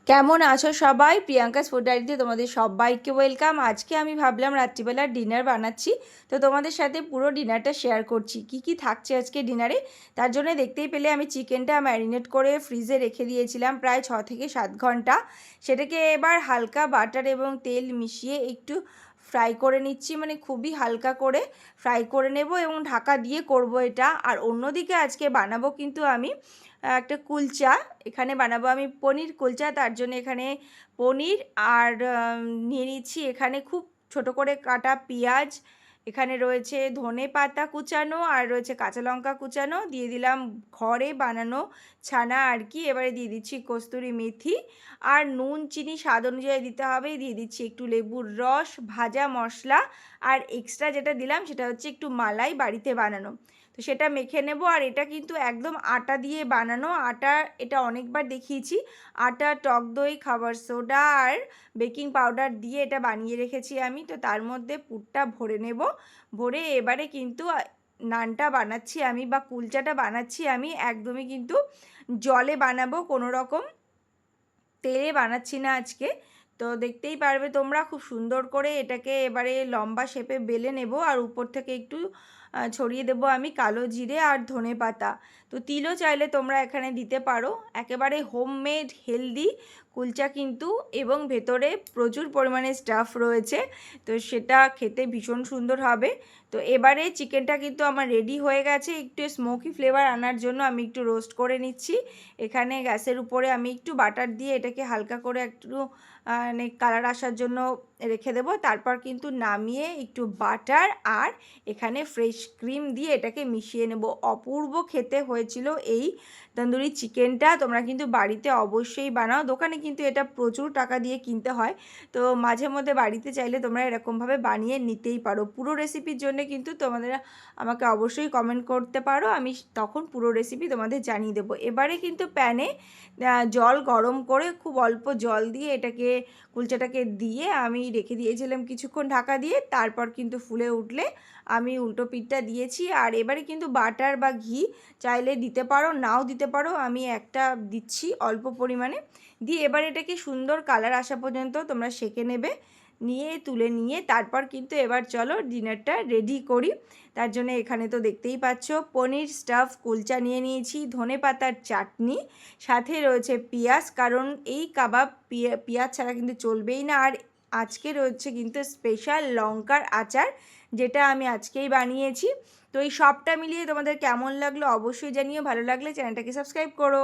কেমন আছো সবাই? প্রিয়াঙ্কাস ফুড ডায়েরিতে তোমাদের সবাইকে ওয়েলকাম। আজকে আমি ভাবলাম রাত্রিবেলা ডিনার বানাচ্ছি, তো তোমাদের সাথে পুরো ডিনারটা শেয়ার করছি। কি কি থাকছে আজকে ডিনারে, তার জন্য দেখতেই পেলে আমি চিকেনটা ম্যারিনেট করে ফ্রিজে রেখে দিয়েছিলাম প্রায় 6 থেকে 7 ঘন্টা। সেটাকে এবার হালকা বাটার এবং তেল মিশিয়ে একটু ফ্রাই করে নিচ্ছি, মানে খুবই হালকা করে ফ্রাই করে নেব এবং ঢাকা দিয়ে করব এটা। আর অন্যদিকে আজকে বানাবো কিন্তু আমি একটা কুলচা। এখানে বানাবো আমি পনির কুলচা, তার জন্য এখানে পনির আর নিয়ে নিচ্ছি এখানে খুব ছোট করে কাটা পেঁয়াজ, এখানে রয়েছে ধনে পাতা কুচানো আর রয়েছে কাঁচা লঙ্কা কুচানো, দিয়ে দিলাম ঘরে বানানো ছানা আর কি। এবারে দিয়ে দিচ্ছি কস্তুরি মেথি আর নুন চিনি স্বাদ অনুযায়ী দিতে হবে। দিয়ে দিচ্ছি একটু লেবুর রস, ভাজা মশলা, আর এক্সট্রা যেটা দিলাম সেটা হচ্ছে একটু মালাই বাড়িতে বানানো। তো সেটা মেখে নেব। আর এটা কিন্তু একদম আটা দিয়ে বানানো। আটা এটা অনেকবার দেখিয়েছি। আটা, টক দই, খাবার সোডা আর বেকিং পাউডার দিয়ে এটা বানিয়ে রেখেছি আমি। তো তার মধ্যে পুরটা ভরে নেব। ভরে এবারে কিন্তু নানটা বানাচ্ছি আমি, বা কুলচাটা বানাচ্ছি আমি একদমই কিন্তু জলে বানাবো, কোনো রকম তেলে বানাচ্ছি না আজকে। তো দেখতেই পারবে তোমরা খুব সুন্দর করে এটাকে এবারে লম্বা শেপে বেলে নেব। আর উপর থেকে একটু ছড়িয়ে দেব আমি কালো জিরে আর ধনে পাতা। তো তিলও চাইলে তোমরা এখানে দিতে পারো। একেবারে হোমমেড হেলদি কুলচা কিন্তু, এবং ভেতরে প্রচুর পরিমাণে স্টাফ রয়েছে, তো সেটা খেতে ভীষণ সুন্দর হবে। তো এবারে চিকেনটা কিন্তু আমার রেডি হয়ে গেছে। একটু স্মোকি ফ্লেভার আনার জন্য আমি একটু রোস্ট করে নিচ্ছি। এখানে গ্যাসের উপরে আমি একটু বাটার দিয়ে এটাকে হালকা করে একটু মানে কালার আসার জন্য রেখে দেবো। তারপর কিন্তু নামিয়ে একটু বাটার আর এখানে ফ্রেশ ক্রিম দিয়ে এটাকে মিশিয়ে নেব। অপূর্ব খেতে হয়েছিল এই তন্দুরি চিকেনটা। তোমরা কিন্তু বাড়িতে অবশ্যই বানাও। দোকানে কিন্তু এটা প্রচুর টাকা দিয়ে কিনতে হয়, তো মাঝে মধ্যে বাড়িতে চাইলে তোমরা এরকমভাবে বানিয়ে নিতেই পারো। পুরো রেসিপির জন্য কিন্তু তোমাদের আমাকে অবশ্যই কমেন্ট করতে পারো, আমি তখন পুরো রেসিপি তোমাদের জানিয়ে দেবো। এবারে কিন্তু প্যানে জল গরম করে খুব অল্প জল দিয়ে এটাকে কুলচাটাকে দিয়ে আমি রেখে দিয়েছিলাম কিছুক্ষণ ঢাকা দিয়ে। তারপর কিন্তু ফুলে উঠলে আমি উল্টো পিঠটা দিয়েছি। আর এবারে কিন্তু বাটার বা ঘি চাইলে দিতে পারো, নাও দিতে পারো। আমি একটা দিচ্ছি অল্প পরিমাণে দিয়ে। এবার এটাকে সুন্দর কালার আসা পর্যন্ত তোমরা সেঁকে নেবে, নিয়ে তুলে নিয়ে তারপর কিন্তু এবার চলো ডিনারটা রেডি করি। তার জন্য এখানে তো দেখতেই পাচ্ছ পনির স্টাফ কুলচা নিয়ে নিয়েছি, ধনে পাতার চাটনি, সাথে রয়েছে পেঁয়াজ, কারণ এই কাবাব পেঁয়াজ ছাড়া কিন্তু চলবেই না। আর আজকে রয়েছে কিন্তু স্পেশাল লঙ্কার আচার, যেটা আমি আজকেই বানিয়েছি। তো এই সবটা মিলিয়ে তোমাদের কেমন লাগলো অবশ্যই জানিও। ভালো লাগলে চ্যানেলটাকে সাবস্ক্রাইব করো।